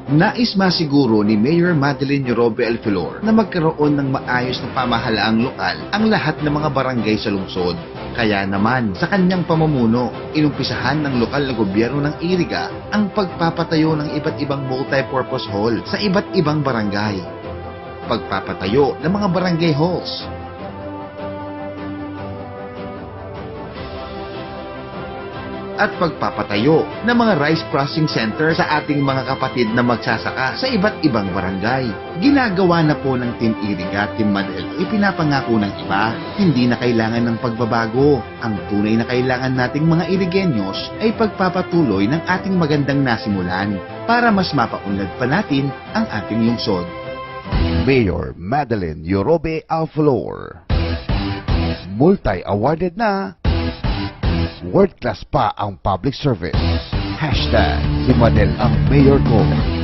Nais masiguro ni Mayor Madeline Yorobe Alfilor na magkaroon ng maayos na pamahalaang lokal ang lahat ng mga barangay sa lungsod. Kaya naman, sa kanyang pamumuno, inumpisahan ng lokal na gobyerno ng Iriga ang pagpapatayo ng iba't ibang multi-purpose hall sa iba't ibang barangay. Pagpapatayo ng mga barangay halls, at pagpapatayo ng mga rice processing center sa ating mga kapatid na magsasaka sa iba't ibang barangay. Ginagawa na po ng Team Iriga at Team Madel ang ipinapangako ng iba. Hindi na kailangan ng pagbabago. Ang tunay na kailangan nating mga Irigenyos ay pagpapatuloy ng ating magandang nasimulan para mas mapaunlad pa natin ang ating lungsod. Mayor Madeline Yorobe Alfilor. Multi-awarded na. World class pa ang public service. Hashtag si Madel ang mayor ko.